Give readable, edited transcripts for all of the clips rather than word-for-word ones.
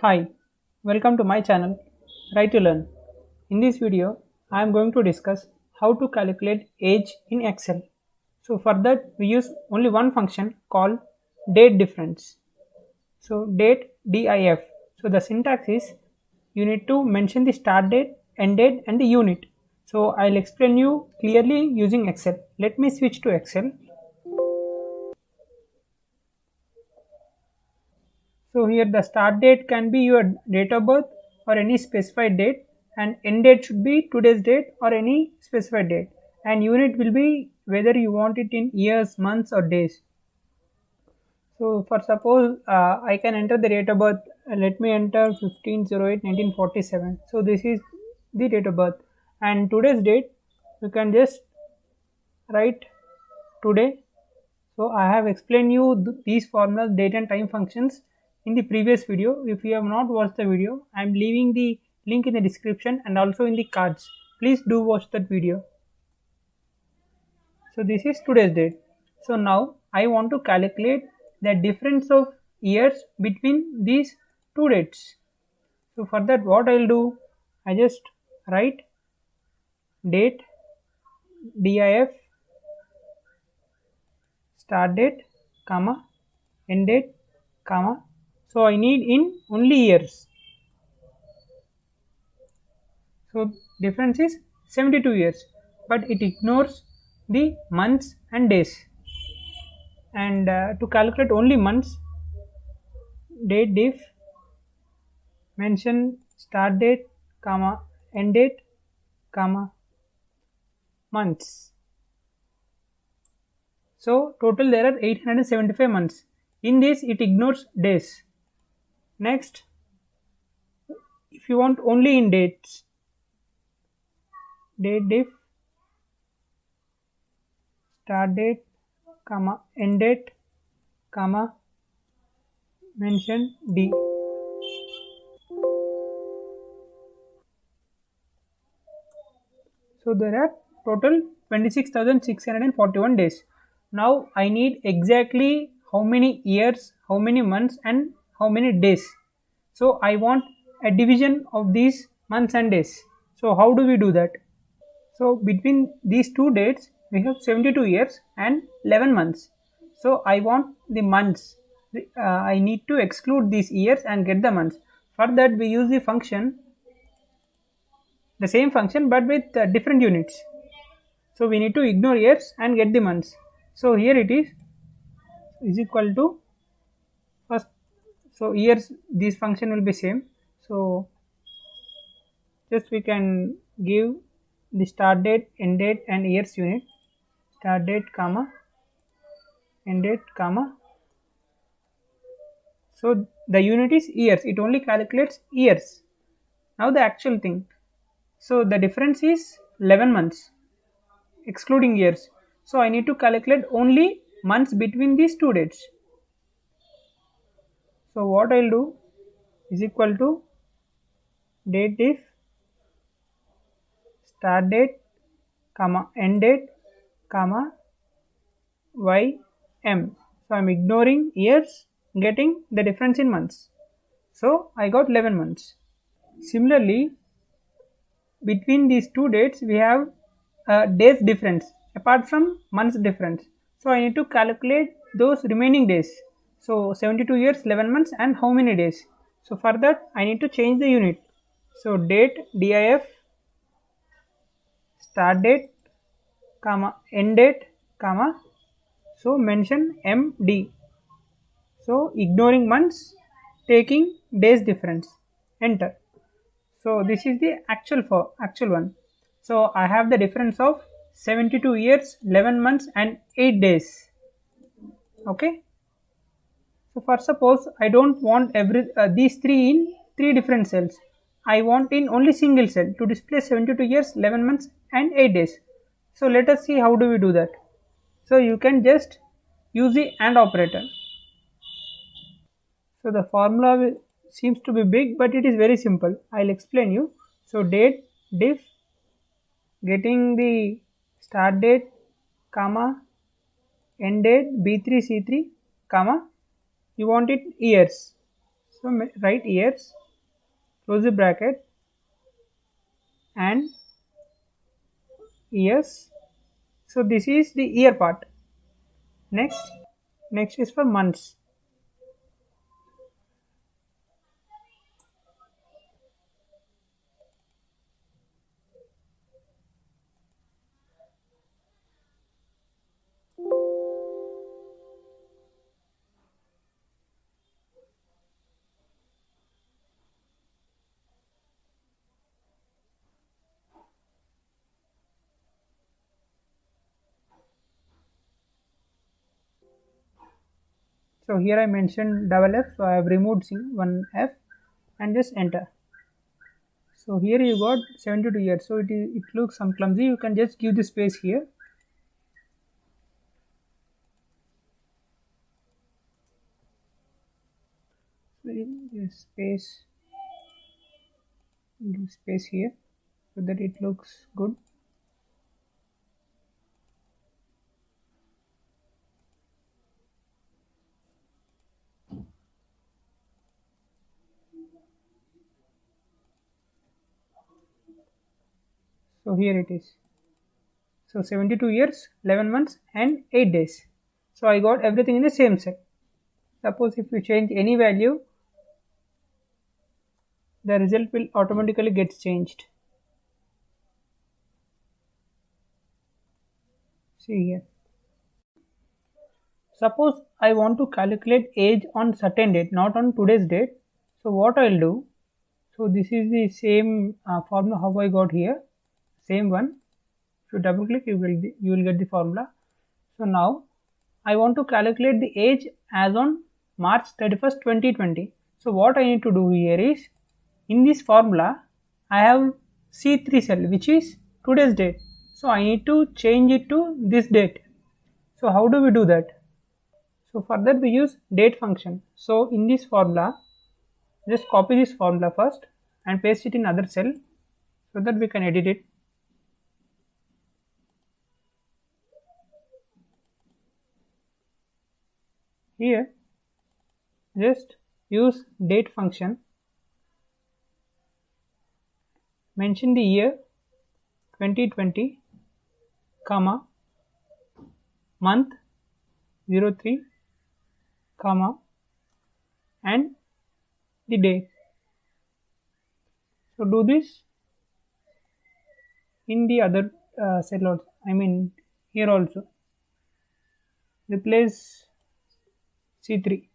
Hi, welcome to my channel Right to Learn. In this video, I am going to discuss how to calculate age in Excel. So for that we use only one function called date difference. So date DIF. So the syntax is you need to mention the start date, end date and the unit. So I'll explain you clearly using Excel. Let me switch to Excel. So here the start date can be your date of birth or any specified date, and end date should be today's date or any specified date, and unit will be whether you want it in years, months or days. So for suppose I can enter the date of birth. Let me enter 15/08/1947. So this is the date of birth, and today's date you can just write today. So I have explained you these formulas, date and time functions in the previous video. If you have not watched the video, I am leaving the link in the description and also in the cards. Please do watch that video. So this is today's date. So now I want to calculate the difference of years between these two dates. So for that what I will do, I just write date DIF start date comma end date comma. So I need in only years. So difference is 72 years, but it ignores the months and days. And to calculate only months, date diff mention start date comma end date comma months. So total there are 875 months. In this it ignores days. Next, if you want only in dates, date diff start date comma end date comma mention D. So there are total 26,641 days. Now I need exactly how many years, how many months and how many days. So I want a division of these months and days. So how do we do that? So between these two dates we have 72 years and 11 months. So I want the months. I need to exclude these years and get the months. For that we use the function, the same function but with different units. So we need to ignore years and get the months. So here it is equal to first. So years, this function will be same. So just we can give the start date, end date and years unit. Start date comma end date comma. So the unit is years. It only calculates years. Now the actual thing. So the difference is 11 months excluding years. So I need to calculate only months between these two dates. So what I'll do is equal to date diff start date comma end date comma ym. So I'm ignoring years, getting the difference in months. So I got 11 months. Similarly, between these two dates we have days difference apart from months difference. So I need to calculate those remaining days. So 72 years, 11 months and how many days. So for that I need to change the unit. So date DIF start date comma end date comma. So mention MD. So ignoring months, taking days difference. Enter. So this is the actual one. So I have the difference of 72 years, 11 months and 8 days. Okay. So for suppose I don't want these three in three different cells. I want in only single cell to display 72 years, 11 months and 8 days. So let us see how do we do that. So you can just use the AND operator. So the formula seems to be big, but it is very simple. I'll explain you. So date diff getting the start date comma end date B3 C3 comma, you want it years. So write years, close the bracket, and years. So this is the year part. Next is for months. So here I mentioned double F, so I have removed one F and just enter. So here you got 72 years. So it looks some clumsy. You can just give the space here. Give space here so that it looks good. So here it is. So 72 years, 11 months and 8 days. So I got everything in the same cell. Suppose if you change any value, the result will automatically get changed. See here. Suppose I want to calculate age on certain date, not on today's date. So what I'll do, so this is the same formula how I got here, same one. If you double click, you will get the formula. So now I want to calculate the age as on March 31st, 2020. So what I need to do here is, in this formula, I have C3 cell which is today's date. So I need to change it to this date. So how do we do that? So for that we use date function. So in this formula, just copy this formula first and paste it in other cell so that we can edit it. Here just use date function, mention the year 2020, comma, month 03, comma, and the day. So do this in the other cell also, I mean here also. Replace C3.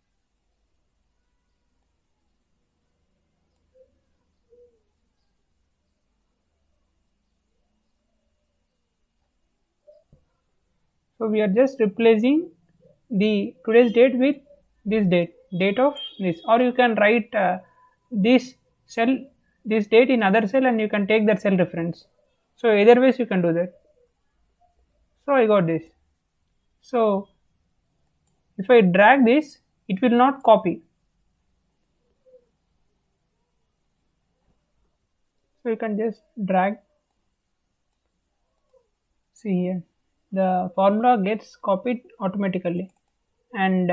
So we are just replacing the today's date with this date of this, or you can write this cell, this date in other cell, and you can take that cell reference. So either ways you can do that. So I got this. So if I drag this, it will not copy. So you can just drag. See here, the formula gets copied automatically, and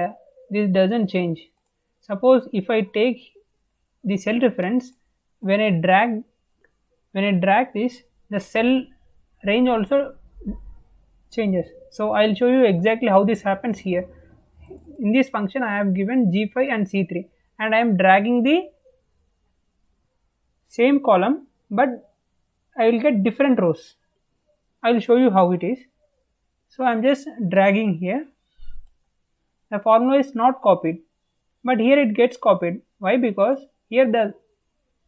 this doesn't change. Suppose if I take the cell reference, when I drag this, the cell range also changes. So I'll show you exactly how this happens here. In this function I have given G5 and C3, and I am dragging the same column, but I will get different rows. I will show you how it is. So I am just dragging here. The formula is not copied, but here it gets copied. Why? Because here the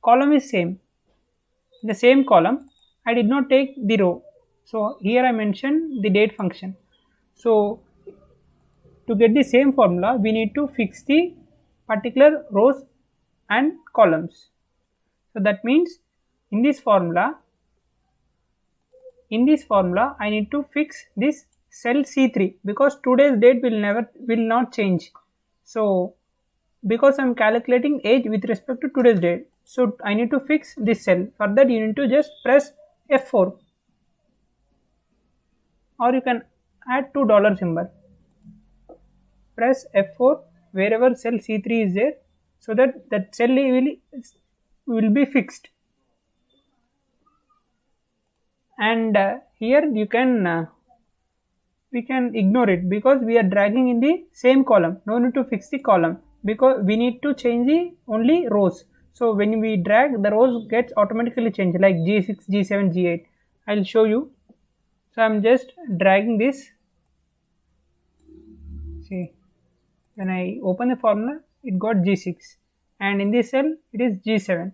column is same. The same column, I did not take the row. So here I mentioned the date function. So to get the same formula, we need to fix the particular rows and columns. So that means in this formula I need to fix this cell C3, because today's date will not change. So because I am calculating age with respect to today's date, so I need to fix this cell. For that you need to just press F4, or you can add $2 symbol. Press F4 wherever cell C3 is there. so that that cell will be fixed. And here you can we can ignore it because we are dragging in the same column. No need to fix the column because we need to change the only rows. So when we drag, the rows gets automatically changed like G6, G7, G8. I'll show you. So I'm just dragging this. See, when I open the formula, it got G6, and in this cell it is G7.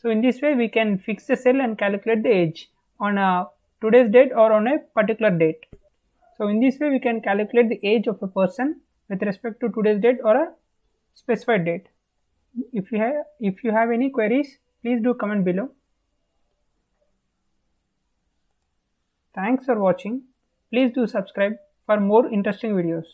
So in this way we can fix the cell and calculate the age on a today's date or on a particular date. So in this way we can calculate the age of a person with respect to today's date or a specified date. If you have any queries, please do comment below. Thanks for watching. Please do subscribe for more interesting videos.